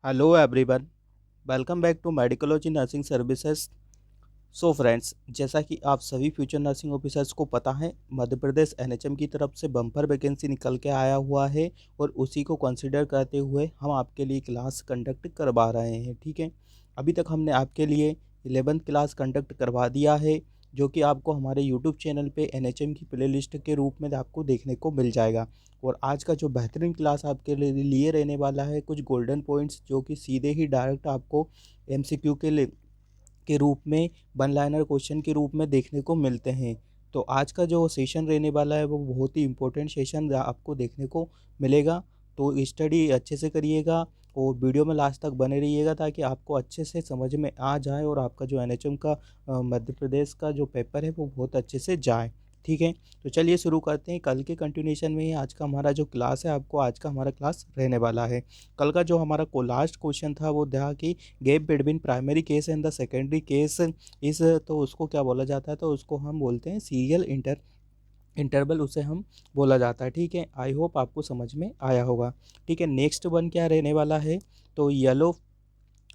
Hello everyone, welcome back to Medicology nursing services. So friends, जैसा कि आप सभी फ्यूचर नर्सिंग ऑफिसर्स को पता है, मध्य प्रदेश एनएचएम की तरफ से बम्पर वैकेंसी निकल के आया हुआ है और उसी को कंसीडर करते हुए हम आपके लिए क्लास कंडक्ट करवा रहे हैं। ठीक है, अभी तक हमने आपके लिए 11th क्लास कंडक्ट करवा दिया है, जो कि आपको हमारे यूट्यूब चैनल पे एनएचएम की प्लेलिस्ट के रूप में आपको देखने को मिल जाएगा। और आज का जो बेहतरीन क्लास आपके लिए रहने वाला है, कुछ गोल्डन पॉइंट्स जो कि सीधे ही डायरेक्ट आपको एमसीक्यू के रूप में, वन लाइनर क्वेश्चन के रूप में देखने को मिलते हैं। तो आज का जो सेशन रहने वाला है वो बहुत ही इम्पोर्टेंट सेशन आपको देखने को मिलेगा। तो स्टडी अच्छे से करिएगा और वीडियो में लास्ट तक बने रहिएगा, ताकि आपको अच्छे से समझ में आ जाए और आपका जो एनएचएम का मध्य प्रदेश का जो पेपर है वो बहुत अच्छे से जाए। ठीक है, तो चलिए शुरू करते हैं। कल के कंटिन्यूशन में ही आज का हमारा जो क्लास है, आपको आज का हमारा क्लास रहने वाला है। कल का जो हमारा को लास्ट क्वेश्चन था वो था कि gap between primary case and the secondary case इस, तो उसको क्या बोला जाता है, तो उसको हम बोलते हैं सीरियल इंटरवल, उसे हम बोला जाता है। ठीक है, आई होप आपको समझ में आया होगा। ठीक है, नेक्स्ट वन क्या रहने वाला है, तो yellow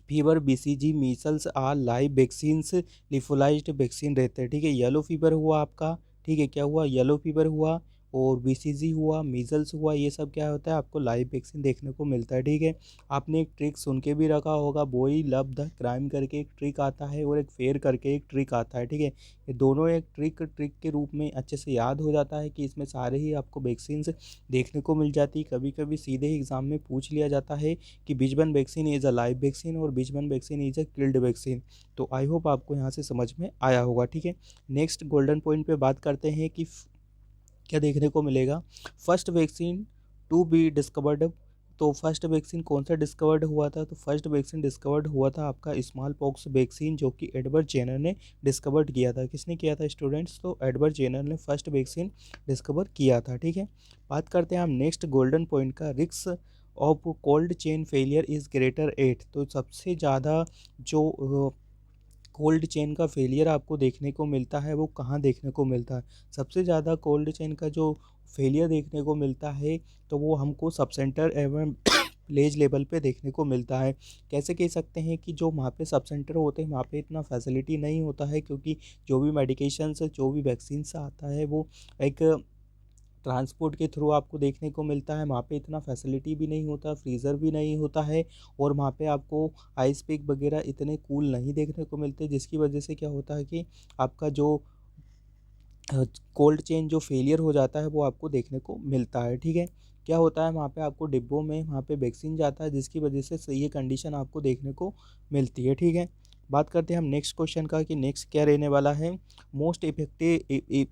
fever, BCG, measles are live vaccines, lyophilised vaccine रहते हैं। ठीक है, येलो फीवर हुआ आपका, ठीक है, क्या हुआ, येलो फीवर हुआ और बीसीजी हुआ, मीजल्स हुआ, ये सब क्या होता है, आपको लाइव वैक्सीन देखने को मिलता है। ठीक है, आपने एक ट्रिक सुन के भी रखा होगा, बॉय लव द क्राइम करके एक ट्रिक आता है और एक फेयर करके एक ट्रिक आता है। ठीक है, ये दोनों एक ट्रिक के रूप में अच्छे से याद हो जाता है कि इसमें सारे ही आपको वैक्सीन देखने को मिल जाती है। कभी कभी सीधे ही एग्जाम में पूछ लिया जाता है कि which one vaccine is a live vaccine और which one vaccine is a killed vaccine. तो आई होप आपको यहाँ से समझ में आया होगा। ठीक है, नेक्स्ट गोल्डन पॉइंट पे बात करते हैं कि क्या देखने को मिलेगा। First vaccine to be discovered, तो फर्स्ट वैक्सीन कौन सा डिस्कवर्ड हुआ था, तो फर्स्ट वैक्सीन डिस्कवर्ड हुआ था आपका स्मॉल पॉक्स वैक्सीन, जो कि एडवर्ड जेनर ने डिस्कवर्ड किया था। किसने किया था स्टूडेंट्स, तो एडवर्ड जेनर ने फर्स्ट वैक्सीन डिस्कवर किया था। ठीक है, बात करते हैं हम नेक्स्ट गोल्डन पॉइंट का, risk of cold chain failure is greater at, तो सबसे ज़्यादा जो कोल्ड चेन का फेलियर आपको देखने को मिलता है वो कहाँ देखने को मिलता है। सबसे ज़्यादा कोल्ड चेन का जो फेलियर देखने को मिलता है, तो वो हमको सब सेंटर एवं विलेज लेवल पे देखने को मिलता है। कैसे कह सकते हैं कि जो वहाँ पे सब सेंटर होते हैं वहाँ पे इतना फैसिलिटी नहीं होता है, क्योंकि जो भी मेडिकेशन जो भी वैक्सीन आता है वो एक ट्रांसपोर्ट के थ्रू आपको देखने को मिलता है। वहाँ पे इतना फैसिलिटी भी नहीं होता, फ्रीज़र भी नहीं होता है, और वहाँ पे आपको आइस पैक वगैरह इतने कूल नहीं देखने को मिलते, जिसकी वजह से क्या होता है कि आपका जो कोल्ड चेन जो फेलियर हो जाता है वो आपको देखने को मिलता है। ठीक है, क्या होता है वहाँ पे आपको डिब्बों में वहाँ पे वैक्सीन जाता है, जिसकी वजह से ये कंडीशन आपको देखने को मिलती है। ठीक है, बात करते हैं हम नेक्स्ट क्वेश्चन का कि नेक्स्ट क्या रहने वाला है। मोस्ट इफेक्टिव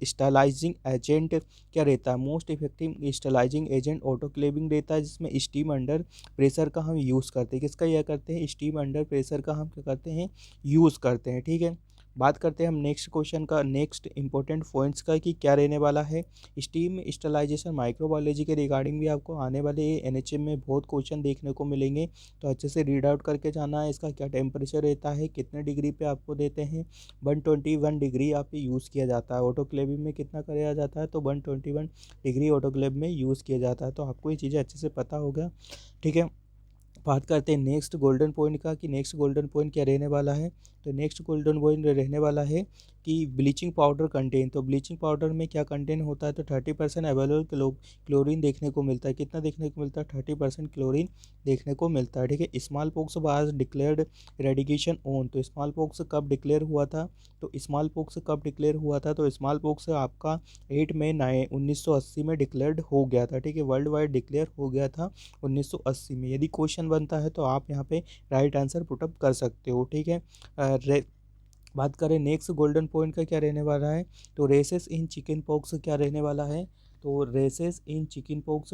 स्टरलाइजिंग एजेंट क्या रहता है, most effective sterilising agent autoclaving रहता है, जिसमें स्टीम अंडर प्रेशर का हम यूज़ करते हैं। किसका यह करते हैं, स्टीम अंडर प्रेशर का हम क्या करते हैं, यूज़ करते हैं। ठीक है, बात करते हैं हम नेक्स्ट क्वेश्चन का, नेक्स्ट इंपॉर्टेंट पॉइंट्स का कि क्या रहने वाला है। स्टीम स्टरलाइजेशन माइक्रोबायोलॉजी के रिगार्डिंग भी आपको आने वाले एनएचएम में बहुत क्वेश्चन देखने को मिलेंगे, तो अच्छे से रीड आउट करके जाना है। इसका क्या टेम्परेचर रहता है, कितने डिग्री पे आपको देते हैं, 121 डिग्री आप यूज़ किया जाता है। ऑटोक्लेविंग में कितना किया जाता है, तो 121 डिग्री ऑटोक्लेव में यूज़ किया जाता है। तो आपको ये चीज़ें अच्छे से पता होगा। ठीक है, बात करते हैं नेक्स्ट गोल्डन पॉइंट का कि नेक्स्ट गोल्डन पॉइंट क्या रहने वाला है। तो नेक्स्ट गोल्डन पॉइंट रहने वाला है कि ब्लीचिंग पाउडर कंटेन, तो ब्लीचिंग पाउडर में क्या कंटेन होता है, तो 30% अवेलेबल क्लोरीन देखने को मिलता है। कितना देखने को मिलता है, 30% क्लोरीन देखने को मिलता है। ठीक है, small pox was declared रेडिकेशन on, तो स्मॉल पॉक्स कब डिक्लेयर हुआ था, तो स्मॉल पॉक्स कब डिक्लेयर हुआ था, तो स्मॉल पॉक्स आपका 8 मई 1980 में डिक्लेयर्ड हो गया था। ठीक है, वर्ल्ड वाइड डिक्लेयर हो गया था 1980 में। यदि क्वेश्चन बनता है तो आप यहाँ पे राइट आंसर पुटअप कर सकते हो। ठीक है, बात करें नेक्स्ट गोल्डन पॉइंट का क्या रहने वाला है, तो रेसेस इन चिकन पॉक्स क्या रहने वाला है। तो रेसेस इन चिकन पॉक्स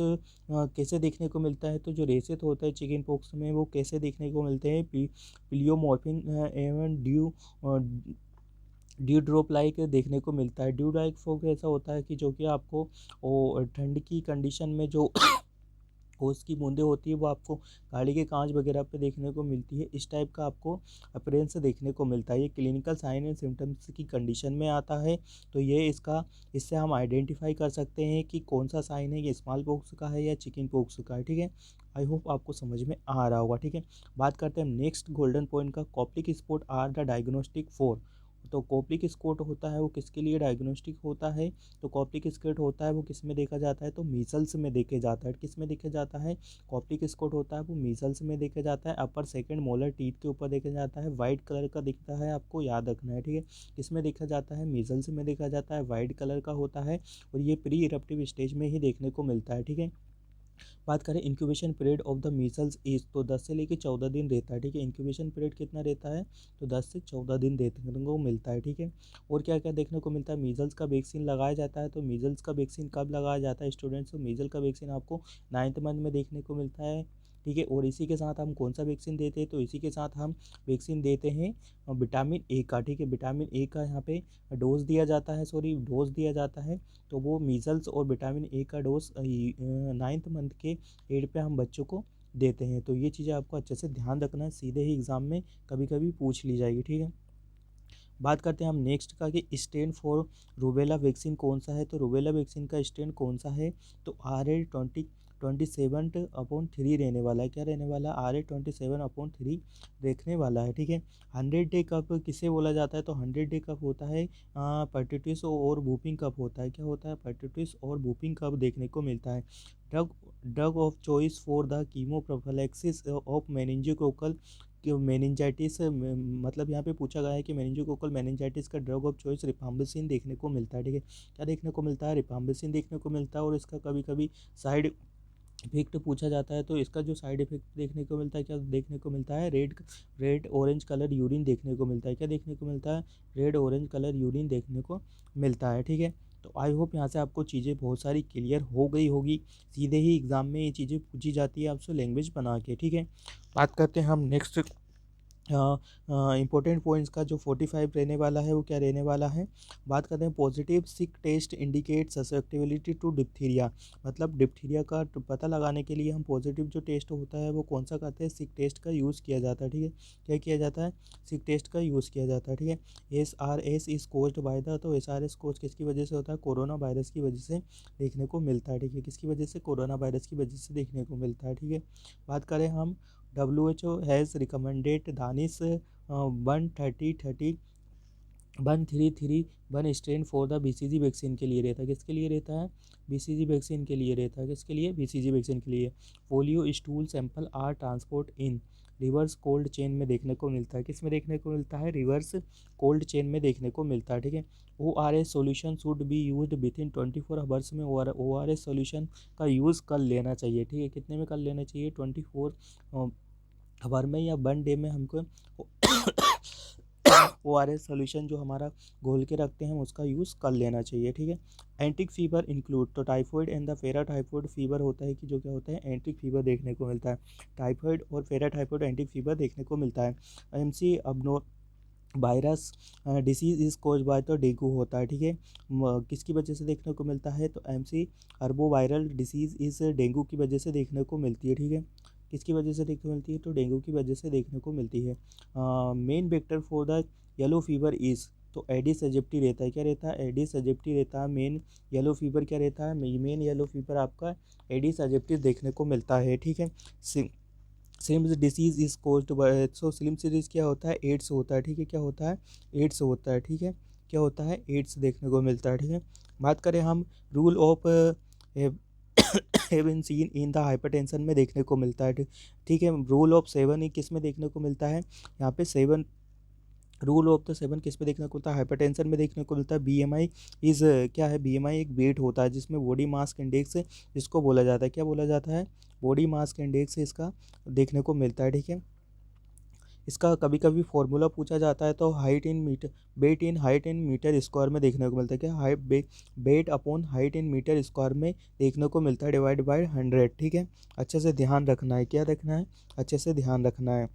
कैसे देखने को मिलता है, तो जो रेसेस होता है चिकन पॉक्स में वो कैसे देखने को मिलते हैं, पिलियोमॉर्फिन एवं ड्यू ड्रॉप लाइक देखने को मिलता है। ड्यू लाइक फॉग ऐसा होता है कि जो कि आपको ठंड की कंडीशन में जो ओस की बूंदें होती है वो आपको गाड़ी के कांच वगैरह पे देखने को मिलती है। इस टाइप का आपको अपीयरेंस देखने को मिलता है। ये क्लिनिकल साइन एंड सिम्टम्स की कंडीशन में आता है। तो ये इससे हम आइडेंटिफाई कर सकते हैं कि कौन सा साइन है, ये स्मॉल पॉक्स का है या चिकन पॉक्स का है। ठीक है, आई होप आपको समझ में आ रहा होगा। ठीक है, बात करते हैं नेक्स्ट गोल्डन पॉइंट का। Koplik spot are the diagnostic for. तो कॉप्लिक स्पॉट होता है वो किसके लिए डायग्नोस्टिक होता है? तो कॉप्लिक स्पॉट होता है वो किस में देखा जाता है? तो मीजल्स में देखे जाता है। किस में देखा जाता है? कॉप्लिक स्पॉट होता है वो मीजल्स में देखा जाता है। अपर सेकंड मोलर टीथ के ऊपर देखा जाता है। वाइट कलर का दिखता है, आपको याद रखना है। ठीक है, किसमें देखा जाता है? मीजल्स में देखा जाता है, वाइट कलर का होता है और ये प्री इरप्टिव स्टेज में ही देखने को मिलता है। ठीक है, बात करें incubation period of the measles is, तो 10 से लेकर 14 दिन रहता है। ठीक है, इंक्यूबेशन पीरियड कितना रहता है? तो 10 से 14 दिन देखने को मिलता है। ठीक है, और क्या क्या देखने को मिलता है? मीजल्स का वैक्सीन लगाया जाता है। तो मीजल्स का वैक्सीन कब लगाया जाता है स्टूडेंट्स? तो मीजल का वैक्सीन आपको 9th मंथ में देखने को मिलता है। ठीक है, और इसी के साथ हम कौन सा वैक्सीन देते हैं? तो इसी के साथ हम वैक्सीन देते हैं विटामिन ए का। ठीक है, विटामिन ए का यहाँ पे डोज दिया जाता है। तो वो मीजल्स और विटामिन ए का डोज 9th मंथ के एड पे हम बच्चों को देते हैं। तो ये चीज़ें आपको अच्छे से ध्यान रखना है, सीधे ही एग्ज़ाम में कभी कभी पूछ ली जाएगी। ठीक है, बात करते हैं हम नेक्स्ट का कि स्ट्रेन फॉर रूबेला वैक्सीन कौन सा है? तो रूबेला वैक्सीन का स्ट्रेन कौन सा है? तो RL27/3 रहने वाला है। क्या रहने वाला है? RL27/3 देखने वाला है। ठीक है, 100 डे कप किसे बोला जाता है? तो 100 डे कप होता है पर्टिटिस और वूपिंग कप होता है। क्या होता है? पर्टिटिस और वूपिंग कप देखने को मिलता है। Drug drug of choice for the chemo prophylaxis of meningococcal meningitis, मतलब यहाँ पे पूछा गया है कि मेनिंजोकोकल मेनिंजाइटिस का ड्रग ऑफ चॉइस रिफाम्बिसिन देखने को मिलता है। ठीक है, क्या देखने को मिलता है? रिफाम्बिसिन देखने को मिलता है। और इसका कभी कभी साइड इफेक्ट पूछा जाता है। तो इसका जो साइड इफेक्ट देखने को मिलता है, क्या देखने को मिलता है? रेड ऑरेंज कलर यूरिन देखने को मिलता है। क्या देखने को मिलता है? रेड ऑरेंज कलर यूरिन देखने को मिलता है। ठीक है, तो आई होप यहाँ से आपको चीज़ें बहुत सारी क्लियर हो गई होगी। सीधे ही एग्ज़ाम में ये चीज़ें पूछी जाती है आपसे लैंग्वेज बना के। ठीक है, बात करते हैं हम नेक्स्ट इंपॉर्टेंट पॉइंट्स का। जो 45 रहने वाला है वो क्या रहने वाला है? बात करते हैं positive Schick test indicate susceptibility to diphtheria. मतलब डिप्थीरिया का पता लगाने के लिए हम पॉजिटिव जो टेस्ट होता है वो कौन सा करते हैं? सिक टेस्ट का यूज़ किया जाता है। ठीक है, क्या किया जाता है? सिक टेस्ट का यूज़ किया जाता है। ठीक है, SRS is caused by the, तो SRS कोज किसकी वजह से होता है? कोरोना वायरस की वजह से देखने को मिलता है। ठीक है, किसकी वजह से? कोरोना वायरस की वजह से देखने को मिलता है। ठीक है, बात करें हम WHO has recommended Danish 133 strain for the BCG vaccine के लिए रहता है। किसके लिए रहता है? BCG वैक्सीन के लिए रहता है। किसके लिए? BCG वैक्सीन के लिए। Polio stool sample are transport in reverse cold chain में देखने को मिलता है। किस में देखने को मिलता है? रिवर्स कोल्ड चेन में देखने को मिलता है। ठीक है, ORS solution should be used within 24 hours में ORS सोल्यूशन का यूज़ कर लेना चाहिए। ठीक है, कितने में कर लेना चाहिए? 24 आवर में या 1 डे में हमको ORS सोल्यूशन जो हमारा घोल के रखते हैं उसका यूज़ कर लेना चाहिए। ठीक है, एंटिक फीवर इंक्लूड, तो typhoid and the paratyphoid fever होता है कि जो क्या होता है? एंटिक फीवर देखने को मिलता है। टाइफॉइड और पैराटाइफॉइड एंटिक फीवर देखने को मिलता है। MC अबनो virus disease is caused by, तो डेंगू होता है। ठीक है, किसकी वजह से देखने को मिलता है? तो MC arbo viral disease is dengue की वजह से देखने को मिलती है। ठीक है, किसकी वजह से देखने को मिलती है? तो डेंगू की वजह से देखने को मिलती है। Main vector for the yellow fever is, तो एडिस एजिप्टी रहता है। क्या रहता है? एडिस एजिप्टी रहता है। मेन येलो फीवर क्या रहता है? मेन येलो फीवर आपका एडिस एजिप्टी देखने को मिलता है। ठीक है, Slims disease is caused by, so slim disease क्या होता है? एड्स होता है। ठीक है, क्या होता है? एड्स होता है। ठीक है, क्या होता है? एड्स देखने को मिलता है। ठीक है, बात करें हम rule of haven scene in the hypertension में देखने को मिलता है। ठीक है, रूल ऑफ 7 ही किस में देखने को मिलता है? यहाँ पे 7 रूल ऑफ द 7 किस में देखने को मिलता है? हाइपरटेंशन में देखने को मिलता है। BMI इज क्या है? BMI एक वेट होता है जिसमें बॉडी मास इंडेक्स जिसको बोला जाता है। क्या बोला जाता है? बॉडी मास इंडेक्स इसका देखने को मिलता है। ठीक है, इसका कभी कभी फॉर्मूला पूछा जाता है तो हाइट इन मीटर स्क्वायर में देखने को मिलता है। क्या? Weight upon height in meter square में देखने को मिलता है, डिवाइड बाय 100। ठीक है, अच्छे से ध्यान रखना है। क्या रखना है? अच्छे से ध्यान रखना है।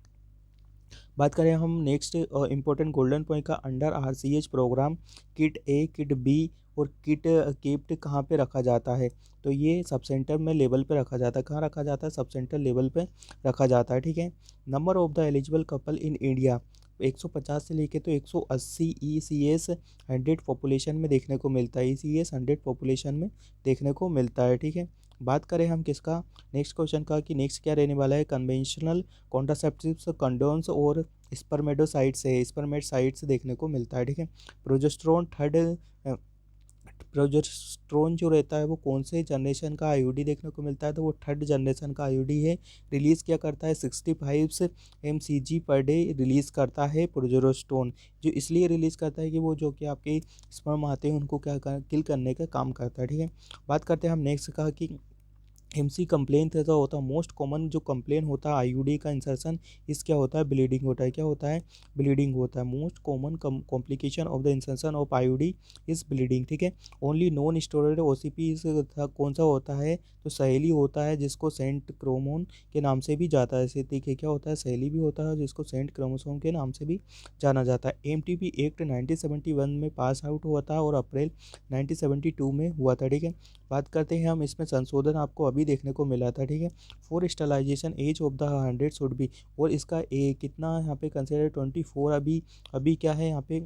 बात करें हम नेक्स्ट इम्पोर्टेंट गोल्डन पॉइंट का, अंडर आरसीएच प्रोग्राम किट ए, किट बी और किट किप्ट कहाँ पे रखा जाता है? तो ये सब सेंटर में लेवल पे रखा जाता है। कहाँ रखा जाता है? सब सेंटर लेवल पे रखा जाता है, ठीक है। Number of the eligible couple in India, 150 से लेके तो 180 ECS 100 पॉपुलेशन में देखने को मिलता है। ECS 100 पॉपुलेशन में देखने को मिलता है, ठीक है। बात करें हम किसका, नेक्स्ट क्वेश्चन का, कि नेक्स्ट क्या रहने वाला है? कन्वेंशनल कॉन्ट्रासेप्टिव्स, कंडोम्स और स्पर्मेटोसाइट्स है, स्पर्मेटसाइट्स देखने को मिलता है, ठीक है। प्रोजेस्टेरोन थर्ड, प्रोजेस्टेरोन जो रहता है वो कौन से जनरेशन का आईयूडी देखने को मिलता है? तो वो थर्ड जनरेशन का आईयूडी है। रिलीज़ क्या करता है? 65 mcg पर डे रिलीज़ करता है प्रोजेस्टेरोन। जो इसलिए रिलीज़ करता है कि वो जो कि आपके स्पर्म आते हैं उनको किल करने का काम करता है, ठीक है। बात करते हैं हम नेक्स्ट का, कि एमसी कंप्लेन ऐसा होता है, मोस्ट कॉमन जो कंप्लेन होता है आईयूडी का इंसर्शन, इस क्या होता है? ब्लीडिंग होता है। क्या होता है? ब्लीडिंग होता है। Most common complication of the insertion of IUD is bleeding, ठीक है। ओनली नॉन स्टेरॉइड ओसीपी कौन सा होता है? तो सहेली होता है, जिसको सेंट क्रोमोन के नाम से भी जाता है। इसे देखिए क्या होता है? सहेली भी होता है, जिसको सेंट क्रोमोसोम के नाम से भी जाना जाता है। एमटीपी एक्ट 1971 में पास आउट हुआ था और अप्रैल 1972 में हुआ था, ठीक है। बात करते हैं हम, इसमें संशोधन आपको अभी देखने को मिला था, ठीक है। For sterilization age of the 100 should be, और इसका ए कितना यहाँ पे कंसिडर 24 अभी क्या है यहाँ पे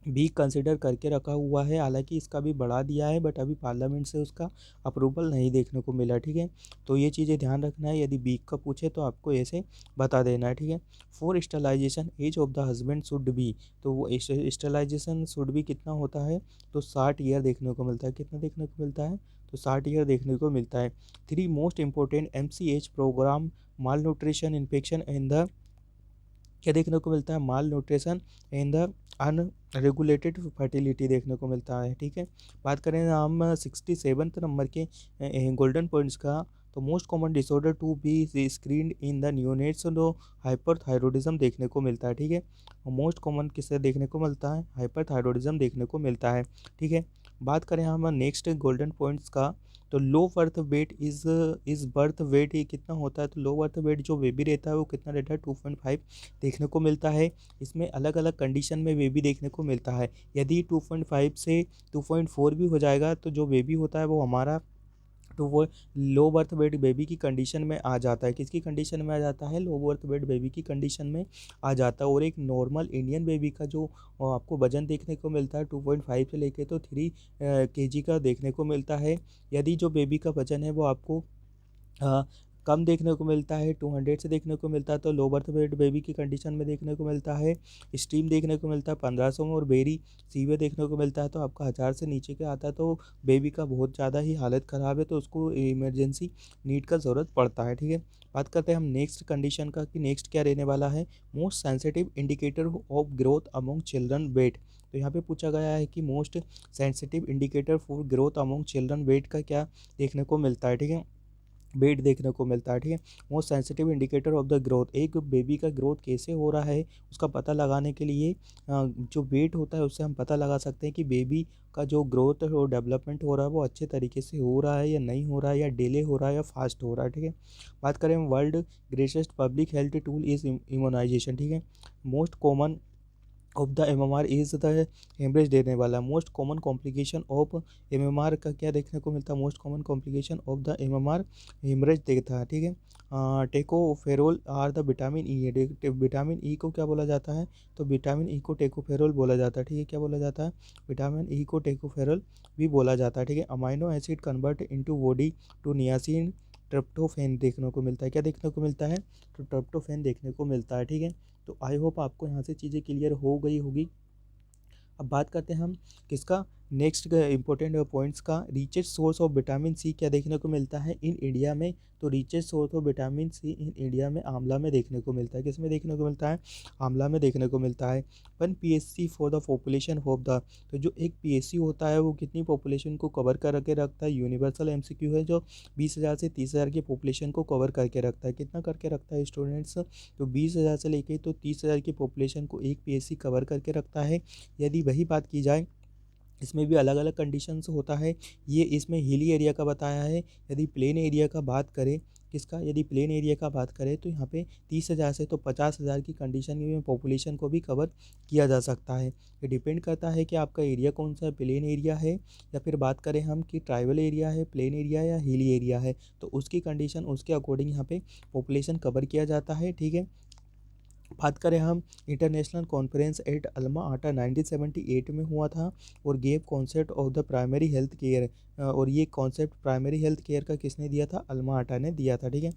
भी कंसिडर करके रखा हुआ है। हालांकि इसका भी बढ़ा दिया है, बट अभी पार्लियामेंट से उसका अप्रूवल नहीं देखने को मिला, ठीक है। तो ये चीज़ें ध्यान रखना है, यदि बी का पूछे तो आपको ऐसे बता देना है, ठीक है। For sterilization age of the husband should be, तो वो स्टरलाइजेशन शुड भी कितना होता है? तो 60 ईयर देखने को मिलता है। कितना देखने को मिलता है? तो 60 ईयर देखने को मिलता है। 3 most important MCH program, malnutrition infection and the, क्या देखने को मिलता है? Malnutrition and the unregulated fertility देखने को मिलता है, ठीक है। बात करें हम 67 नंबर के गोल्डन पॉइंट्स का, तो most common disorder to be screen in the neonates, तो हाइपरथायरॉयडिज्म देखने को मिलता है, ठीक है। मोस्ट कॉमन किससे देखने को मिलता है? हाइपरथायरॉयडिज्म देखने को मिलता है, ठीक है। बात करें हम नेक्स्ट गोल्डन पॉइंट्स का, तो low birth weight is birth weight ये कितना होता है? तो लो बर्थ वेट जो बेबी रहता है वो कितना रहता है? 2.5 देखने को मिलता है। इसमें अलग अलग कंडीशन में बेबी देखने को मिलता है। यदि 2.5 से 2.4 भी हो जाएगा तो जो बेबी होता है वो हमारा, तो वो लो बर्थ वेट बेबी की कंडीशन में आ जाता है। किसकी कंडीशन में आ जाता है? लो बर्थ वेट बेबी की कंडीशन में आ जाता है। और एक नॉर्मल इंडियन बेबी का जो आपको वजन देखने को मिलता है 2.5 से लेके तो 3 kg का देखने को मिलता है। यदि जो बेबी का वजन है वो आपको अ, कम देखने को मिलता है, 200 से देखने को मिलता है, तो लो बर्थ वेट बेबी की कंडीशन में देखने को मिलता है। स्टीम देखने को मिलता है 1500 में, और बेरी सीवियर देखने को मिलता है तो आपका 1000 से नीचे का आता है, तो बेबी का बहुत ज़्यादा ही हालत ख़राब है, तो उसको इमरजेंसी नीड का ज़रूरत पड़ता है, ठीक है। बात करते हैं हम नेक्स्ट कंडीशन का, कि नेक्स्ट क्या रहने वाला है? Most sensitive indicator of growth among children weight. तो यहाँ पे पूछा गया है कि most sensitive indicator for growth among children weight का क्या देखने को मिलता है, ठीक है। वेट देखने को मिलता है, ठीक है। Most sensitive indicator of the growth, एक बेबी का ग्रोथ कैसे हो रहा है उसका पता लगाने के लिए जो वेट होता है उससे हम पता लगा सकते हैं कि बेबी का जो ग्रोथ और डेवलपमेंट हो रहा है वो अच्छे तरीके से हो रहा है या नहीं हो रहा है, या डिले हो रहा है या फास्ट हो रहा है, ठीक है। बात करें world greatest public health tool is immunisation, ठीक है। Most common of the MMR is the haemorrhage देने वाला। Most common complication of MMR का क्या देखने को मिलता है? Most common complication of the MMR haemorrhage देखता है, ठीक है। Tocopherol are the vitamin E, vitamin E को क्या बोला जाता है? तो विटामिन ई को टेकोफेरोल बोला जाता है, ठीक है। क्या बोला जाता है? विटामिन ई को टेकोफेरोल भी बोला जाता है, ठीक है। Amino acid convert into body to niacin tryptophan देखने को मिलता है। क्या देखने को मिलता है? तो ट्रिप्टोफैन देखने को मिलता है, ठीक है। तो आई होप आपको यहाँ से चीज़ें क्लियर हो गई होगी। अब बात करते हैं हम किसका, नेक्स्ट इंपॉर्टेंट पॉइंट्स का। Richest source of vitamin C क्या देखने को मिलता है इन इंडिया में? तो richest source of vitamin C in India में आंवला में देखने को मिलता है। किस में देखने को मिलता है? आंवला में देखने को मिलता है। 1 PSC for the population of the, तो जो एक PSC होता है वो कितनी पॉपुलेशन को कवर करके रखता है? यूनिवर्सल MCQ है जो 20,000 से 30,000 की पॉपुलेशन को कवर करके रखता है। कितना करके रखता है स्टूडेंट्स? तो 20,000 से लेके तो 30,000 की पॉपुलेशन को एक PSC कवर करके रखता है। यदि वही बात की जाए, इसमें भी अलग अलग कंडीशंस होता है। ये इसमें हिली एरिया का बताया है। यदि प्लेन एरिया का बात करें किसका, यदि प्लेन एरिया का बात करें तो यहाँ पे 30,000 से तो 50,000 की कंडीशन में पॉपुलेशन को भी कवर किया जा सकता है। ये डिपेंड करता है कि आपका एरिया कौन सा है, प्लेन एरिया है या फिर बात करें हम कि ट्राइबल एरिया है, प्लेन एरिया या हिली एरिया है, तो उसकी कंडीशन उसके अकॉर्डिंग यहाँ पे पॉपुलेशन कवर किया जाता है। ठीक है, बात करें हम इंटरनेशनल कॉन्फ्रेंस एट अल्मा आटा 1978 में हुआ था और gave concept of the primary health care, और ये कॉन्सेप्ट प्राइमरी हेल्थ केयर का किसने दिया था, अल्मा आटा ने दिया था। ठीक है,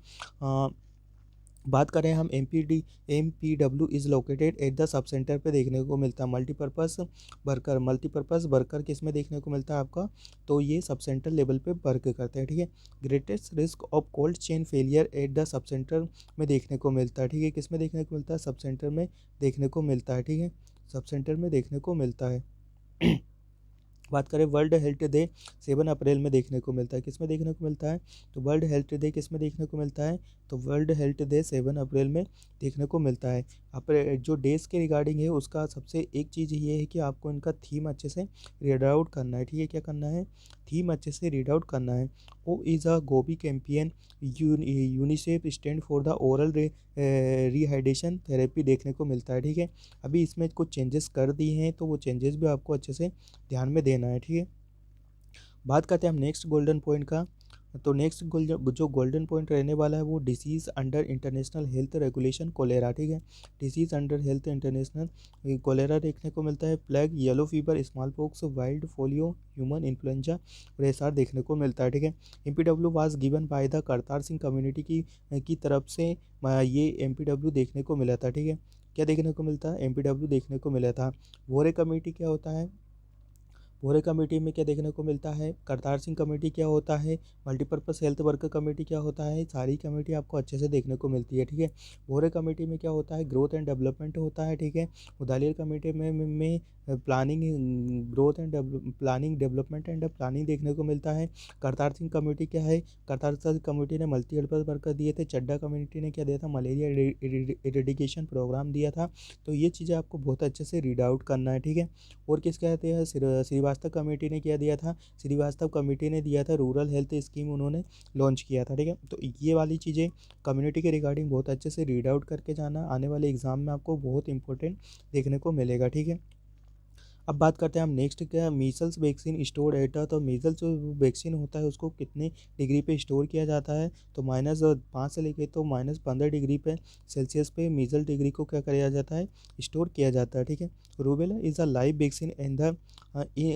बात करें हम MPW is located at the sub centre पे देखने को मिलता है मल्टीपर्पज़ वर्कर किस में देखने को मिलता है आपका, तो ये सब सेंटर लेवल पे वर्क करते हैं। ठीक है, greatest risk of cold chain failure at the sub centre में देखने को मिलता है। ठीक है, किस में देखने को मिलता है, सब सेंटर में देखने को मिलता है। ठीक है, सब सेंटर में देखने को मिलता है। बात करें वर्ल्ड हेल्थ डे 7 अप्रैल में देखने को मिलता है, किस में देखने को मिलता है, तो वर्ल्ड हेल्थ डे किस में देखने को मिलता है, तो वर्ल्ड हेल्थ डे 7 अप्रैल में देखने को मिलता है। जो डेज के रिगार्डिंग है उसका सबसे एक चीज़ ये है कि आपको इनका थीम अच्छे से रीड आउट करना है। ठीक है, क्या करना है, थीम अच्छे से रीड आउट करना है। O is a GOBI campaign, UNICEF stand for the oral rehydration therapy देखने को मिलता है। ठीक है, अभी इसमें कुछ चेंजेस कर दिए हैं तो वो चेंजेस भी आपको अच्छे से ध्यान में देना है। ठीक है, बात करते हैं हम नेक्स्ट गोल्डन पॉइंट का, तो नेक्स्ट जो गोल्डन पॉइंट रहने वाला है वो disease under international health regulation cholera. ठीक है, disease under health international cholera देखने को मिलता है। Plague, yellow fever, small pox, wild polio, human influenza और एसआर देखने को मिलता है। ठीक है, MPW was given by the Kartar Singh community की तरफ से ये MPW देखने को मिला था। ठीक है, क्या देखने को मिलता है, MPW देखने को मिला था। वोरे कमेटी क्या होता है, वोरे कमेटी में क्या देखने को मिलता है, करतार सिंह कमेटी क्या होता है, मल्टीपर्पज़ हेल्थ वर्कर कमेटी क्या होता है, सारी कमेटी आपको अच्छे से देखने को मिलती है। ठीक है, वोरे कमेटी में क्या होता है, ग्रोथ एंड डेवलपमेंट होता है। ठीक है, उदालियर कमेटी में planning, growth and planning, development and planning देखने को मिलता है। करतार सिंह कमेटी क्या है, करतार सिंह कमेटी ने मल्टीपर्पज़ वर्कर दिए थे। चड्डा कम्युनिटी ने क्या दिया था, मलेरिया इरेडिकेशन प्रोग्राम दिया था। तो ये चीज़ें आपको बहुत अच्छे से रीड आउट करना है। ठीक है, और किस कहते हैं, श्रीवास्तव कमेटी ने क्या दिया था, श्रीवास्तव कमेटी ने दिया था रूरल हेल्थ स्कीम उन्होंने लॉन्च किया था। ठीक है, तो ये वाली चीज़ें कम्युनिटी के रिगार्डिंग बहुत अच्छे से रीड आउट करके जाना, आने वाले एग्जाम में आपको बहुत इंपॉर्टेंट देखने को मिलेगा। ठीक है, अब बात करते हैं हम नेक्स्ट क्या, मीजल्स वैक्सीन स्टोर एटा, तो मीजल्स जो वैक्सीन होता है उसको कितने डिग्री पे स्टोर किया जाता है, तो -5 से लेके तो -15 डिग्री पे सेल्सियस पे मीजल डिग्री को क्या किया जाता है, स्टोर किया जाता है। ठीक है, rubella is a live vaccine and the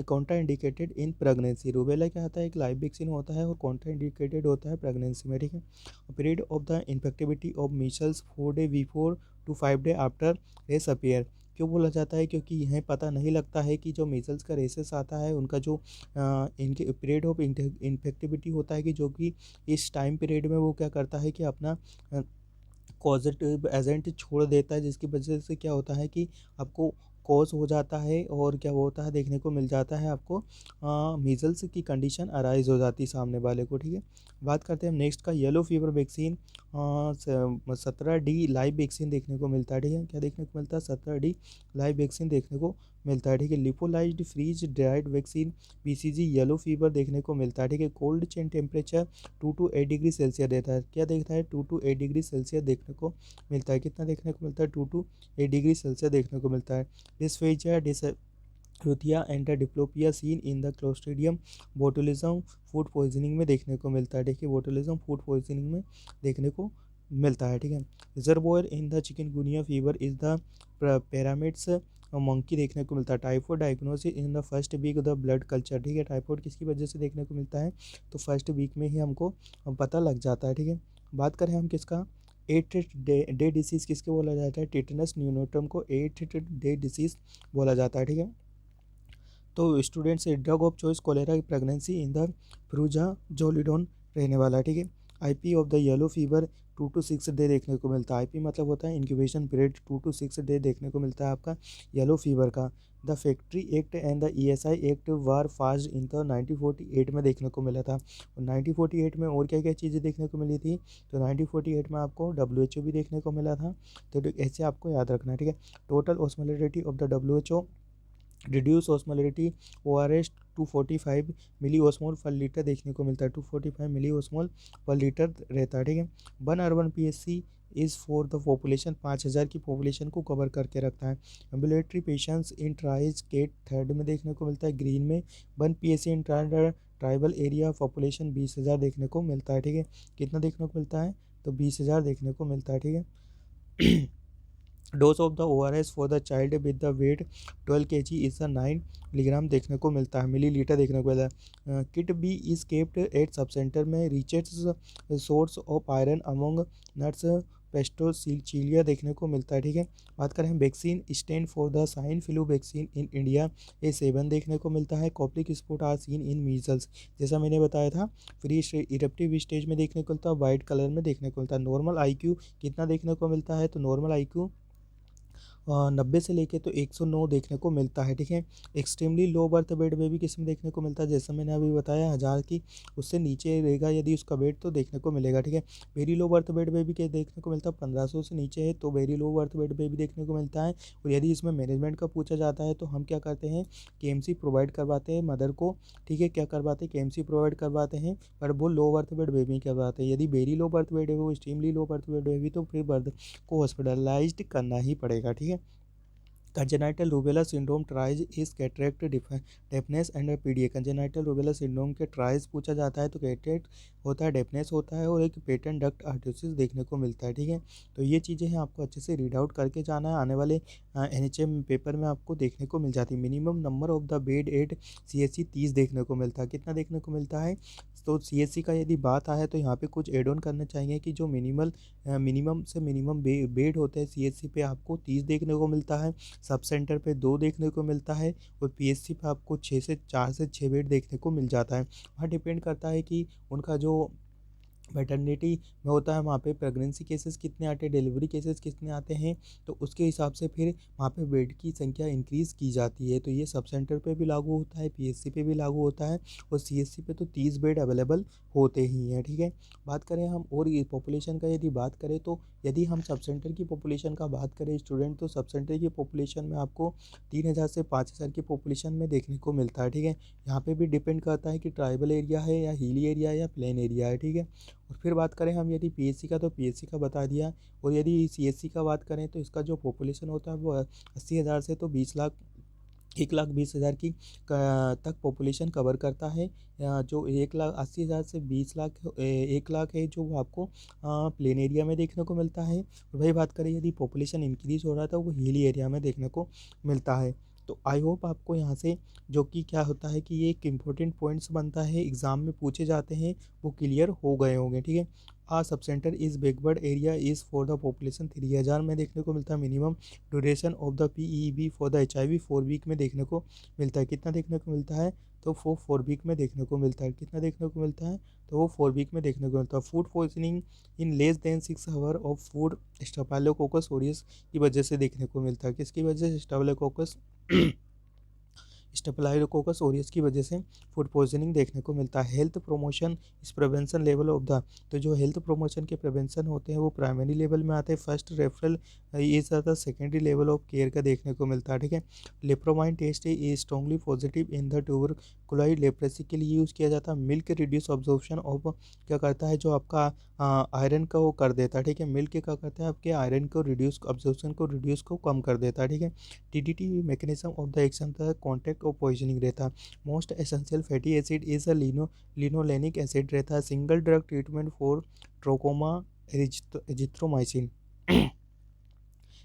Contra indicated in pregnancy. Rubella क्या होता है, एक लाइव वैक्सीन होता है और कॉन्ट्रा इंडिकेटेड होता है प्रेगनेंसी में। ठीक है, period of the infectivity of measles 4 day before to 5 day after rash appear. क्यों बोला जाता है, क्योंकि यह पता नहीं लगता है कि जो मीजल्स का रेसेस आता है उनका जो इनके पीरियड ऑफ इन्फेक्टिविटी होता है कि जो कि इस टाइम पीरियड में वो क्या करता है कि अपना पॉजिटिव एजेंट छोड़ देता है, जिसकी वजह से क्या होता है कि आपको कॉज हो जाता है और क्या होता है देखने को मिल जाता है आपको मीजल्स की कंडीशन अराइज हो जाती है सामने वाले को। ठीक है, बात करते हैं हम नेक्स्ट का, yellow fever vaccine 17D live vaccine देखने को मिलता है। ठीक है, क्या देखने को मिलता है, 17D लाइव वैक्सीन देखने को मिलता है। ठीक है, lyophilised freeze dried vaccine BCG yellow fever देखने को मिलता है। ठीक है, cold chain temperature 2 to 8 degree Celsius देता है, क्या देखता है, 2 to 8 डिग्री सेल्सियस देखने को मिलता है। कितना देखने को मिलता है, 2 to 8 डिग्री सेल्सियस देखने को मिलता है। डिस्फेजिया रुथिया and diplopia seen in the Clostridium botulism food poisoning में देखने को मिलता है। देखिए, बोटुलिज्म फूड पॉइजनिंग में देखने को मिलता है। ठीक है, reservoir in the chikungunya fever is the primates monkey देखने को मिलता है। Typhoid diagnosis in the first week the blood culture. ठीक है, टाइफॉइड किसकी वजह से देखने को मिलता है, तो फर्स्ट वीक में ही हमको पता लग जाता है। ठीक है, बात करें हम किसका, 8th डे डिसीज़ किसके बोला जाता है, टिटनस न्यूनोटम को 8th डे डिसीज़ बोला जाता है। ठीक है, तो students drug of choice cholera pregnancy in the furazolidone रहने वाला है। ठीक है, IP of the yellow fever 2 to 6 day देखने को मिलता है। IP मतलब होता है इंक्यूबेशन पीरियड, 2 to 6 डे देखने को मिलता है आपका येलो फीवर का। The factory act and the ESI act war fast in the 1948 में देखने को मिला था। और 1948 में और क्या क्या चीज़ें देखने को मिली थी, तो 1948 में आपको WHO भी देखने को मिला था। तो ऐसे आपको याद रखना है। ठीक है, total osmolarity of the WHO reduce osmolarity ORS 245 मिली ओस्मोल पर लीटर देखने को मिलता है, 245 मिली ओस्मोल पर लीटर रहता है, ठीक है। One urban PSC is for the population, 5000 की पॉपुलेशन को कवर करके रखता है। Ambulatory patients in triage cat third में देखने को मिलता है, ग्रीन में। One PSC in tribal area population 20,000 देखने को मिलता है, ठीक है। कितना देखने को मिलता है, तो 20,000 देखने को मिलता है, ठीक है। Dose of the ORS for the child with the weight 12 kg is 9 milligram देखने को मिलता है, मिलीलीटर देखने को मिलता है। Kit B is kept at sub centre में, riches source of iron among nuts pistachio देखने को मिलता है, ठीक है। बात करें vaccine stand for the swine flu vaccine in India A7 देखने को मिलता है। Koplik spot are seen in measles, जैसा मैंने बताया था फ्री इरप्टिव स्टेज में देखने को मिलता है, वाइट कलर में देखने को मिलता है। नॉर्मल IQ कितना देखने को मिलता है, तो नॉर्मल IQ 90 से लेके तो 109 देखने को मिलता है, ठीक है। Extremely low birth weight baby किस में देखने को मिलता है, जैसा मैंने अभी बताया 1000 की उससे नीचे रहेगा यदि उसका वेट तो देखने को मिलेगा, ठीक है। Very low birth weight baby के देखने को मिलता है 1500 से नीचे है तो very low birth weight baby देखने को मिलता है। और यदि इसमें मैनेजमेंट का पूछा जाता है तो हम क्या करते हैं, KMC प्रोवाइड करवाते हैं मदर को, ठीक है। क्या करवाते हैं, KMC प्रोवाइड करवाते हैं, पर वो लो बर्थ वेट बेबी करवाते हैं। यदि वेरी लो बर्थ वेट है वो extremely low birth weight baby तो फिर बर्थ को हॉस्पिटलाइज्ड करना ही पड़ेगा, ठीक है। Congenital rubella syndrome tries is cataract deafness and PDA. Congenital rubella syndrome के ट्राइज पूछा जाता है तो कैटरेक्ट होता है, डेफनेस होता है और एक पेटेंट डक्ट आर्टोसिस देखने को मिलता है, ठीक है। तो ये चीज़ें हैं आपको अच्छे से रीड आउट करके जाना है, आने वाले NHM पेपर में आपको देखने को मिल जाती है। Minimum number of the bed at CSC 30 देखने को मिलता है, कितना देखने को मिलता है, तो CSC का यदि बात आए तो यहाँ पे कुछ एड ऑन करना चाहिए कि जो मिनिमम से मिनिमम बेड होते हैं CSC पे आपको 30 देखने को मिलता है, सब सेंटर पे 2 देखने को मिलता है और PSC पे आपको 4 से 6 बेड देखने को मिल जाता है। वहाँ डिपेंड करता है कि उनका जो मैटरनिटी में होता है वहाँ पे प्रेगनेंसी केसेस कितने आते हैं, डिलीवरी केसेस कितने आते हैं, तो उसके हिसाब से फिर वहाँ पे बेड की संख्या इंक्रीज़ की जाती है। तो ये सब सेंटर पे भी लागू होता है, PSC पे भी लागू होता है और CSC पे तो 30 बेड अवेलेबल होते ही हैं, ठीक है। बात करें हम और ये पॉपुलेशन का यदि बात करें तो यदि हम सब सेंटर की पॉपुलेशन का बात करें स्टूडेंट, तो सब सेंटर की पॉपुलेशन में आपको 3000 से 5000 की पॉपुलेशन में देखने को मिलता है, ठीक है। यहाँ पे भी डिपेंड करता है कि ट्राइबल एरिया है या हिली एरिया है या प्लेन एरिया है, ठीक है। और फिर बात करें हम यदि PSC का, तो PSC का बता दिया। और यदि CSC का बात करें तो इसका जो पॉपुलेशन होता है वो 80,000 से तो 20 लाख 1,20,000 की तक पॉपुलेशन कवर करता है। जो 1,80,000 से 20 लाख 1 लाख है जो वो आपको प्लेन एरिया में देखने को मिलता है। और वही बात करें यदि पॉपुलेशन इंक्रीज़ हो रहा था वो हिली एरिया में देखने को मिलता है। तो आई होप आपको यहाँ से जो कि क्या होता है कि ये एक इम्पोर्टेंट पॉइंट्स बनता है एग्ज़ाम में पूछे जाते हैं वो क्लियर हो गए होंगे, ठीक है। Sub centre is backward area is for the population 3000 में देखने को मिलता है। Minimum duration of the PEB for the HIV 4 week में देखने को मिलता है, कितना देखने को मिलता है, तो वो 4 वीक में देखने को मिलता है, कितना देखने को मिलता है, तो वो 4 वीक में देखने को मिलता है। Food poisoning in less than 6 hour of food staphylococcus aureus की वजह से देखने को मिलता है, किसकी वजह से, स्टेफाइलोकोकस ओरियस की वजह से फूड पॉइजनिंग देखने को मिलता है। हेल्थ प्रोमोशन इस प्रिवेंशन लेवल ऑफ द, तो जो हेल्थ प्रोमोशन के प्रिवेंशन होते हैं वो प्राइमरी लेवल में आते हैं, फर्स्ट रेफरल ये ज़्यादा सेकेंडरी लेवल ऑफ केयर का देखने को मिलता है, ठीक है। Lepromin test is strongly positive in the tuberculosis leprosy के लिए यूज़ किया जाता है। मिल्क रिड्यूस ऑब्जॉर्प्शन ऑफ, क्या करता है जो आपका आयरन का वो कर देता है, ठीक है। मिल्क क्या करता है आपके आयरन को रिड्यूस, ऑब्जॉर्प्शन को रिड्यूस को कम कर देता है, ठीक है। TDT mechanism of the action था कॉन्टैक्ट और पॉइजनिंग रहता है। Most essential fatty acid is a linolenic acid रहता है। Single drug treatment for trachoma azithromycin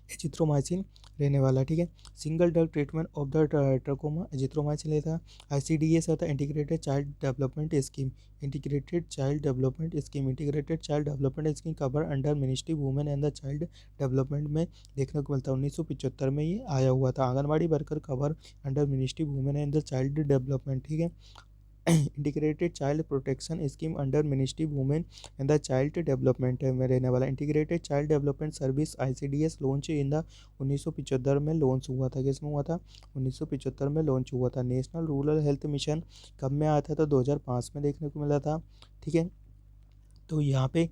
azithromycin रहने वाला, ठीक है। Single drug treatment of the trachoma azithromycin रहता है। ICDS होता है integrated child development scheme, integrated child development scheme cover under ministry women and the child development में देखने को मिलता है। 1975 में ये आया हुआ था। Anganwadi worker cover under ministry women and the child development, ठीक है। Integrated child protection scheme under ministry women and the child development में रहने वाला। Integrated child development service ICDS launch in the 1975 में लॉन्च हुआ था, किसमें हुआ था, 1975 में लॉन्च हुआ था। नेशनल रूरल हेल्थ मिशन कब में आया था, तो 2005 में देखने को मिला था, ठीक है। तो यहाँ पे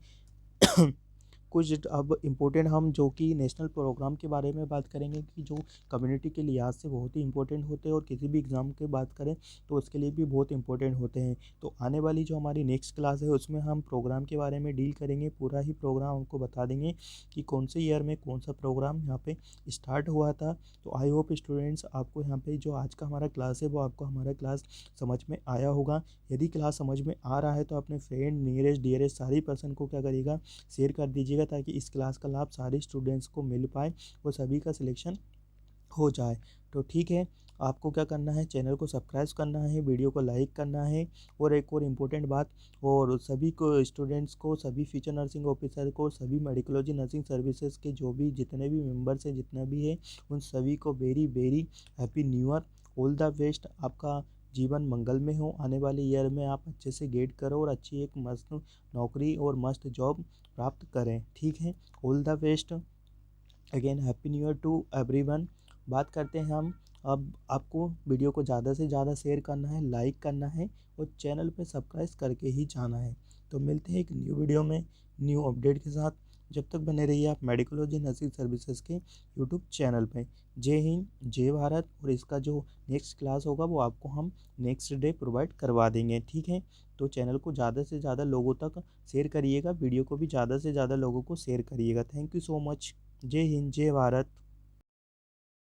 कुछ अब इम्पोर्टेंट हम जो कि नेशनल प्रोग्राम के बारे में बात करेंगे कि जो कम्युनिटी के लिहाज से बहुत ही इंपॉर्टेंट होते हैं और किसी भी एग्ज़ाम की बात करें तो उसके लिए भी बहुत इंपॉर्टेंट होते हैं। तो आने वाली जो हमारी नेक्स्ट क्लास है उसमें हम प्रोग्राम के बारे में डील करेंगे, पूरा ही प्रोग्राम हमको बता देंगे कि कौन से ईयर में कौन सा प्रोग्राम यहाँ पे स्टार्ट हुआ था। तो आई होप स्टूडेंट्स आपको यहाँ पे जो आज का हमारा क्लास है वो आपको हमारा क्लास समझ में आया होगा। यदि क्लास समझ में आ रहा है तो अपने फ्रेंड, नियरेस्ट, डियरेस्ट सारी पर्सन को क्या करिएगा, शेयर कर दीजिएगा ताकि इस क्लास का लाभ सारे स्टूडेंट्स को मिल पाए और सभी का सिलेक्शन हो जाए। तो ठीक है, आपको क्या करना है, चैनल को सब्सक्राइब करना है, वीडियो को लाइक करना है। और एक और इम्पोर्टेंट बात, और सभी को स्टूडेंट्स को, सभी फ्यूचर नर्सिंग ऑफिसर को, सभी मेडिकोलॉजी नर्सिंग सर्विसेज के जो भी जितने भी मेंबर्स हैं, जितना भी है, उन सभी को very very happy new year, all the best. आपका जीवन मंगल में हो, आने वाले ईयर में आप अच्छे से गेट करो और अच्छी एक मस्त नौकरी और मस्त जॉब प्राप्त करें। ठीक है, all the best, again happy new year to everyone. बात करते हैं हम, अब आपको वीडियो को ज़्यादा से ज़्यादा शेयर करना है, लाइक करना है और चैनल पे सब्सक्राइब करके ही जाना है। तो मिलते हैं एक न्यू वीडियो में न्यू अपडेट के साथ। जब तक बने रहिए आप मेडिकोलॉजी नर्सिंग सर्विसेज के यूट्यूब चैनल पे। जय हिंद, जय भारत। और इसका जो नेक्स्ट क्लास होगा वो आपको हम नेक्स्ट डे प्रोवाइड करवा देंगे। ठीक है, तो चैनल को ज़्यादा से ज़्यादा लोगों तक शेयर करिएगा, वीडियो को भी ज़्यादा से ज़्यादा लोगों को शेयर करिएगा। Thank you so much. जय हिंद, जय भारत।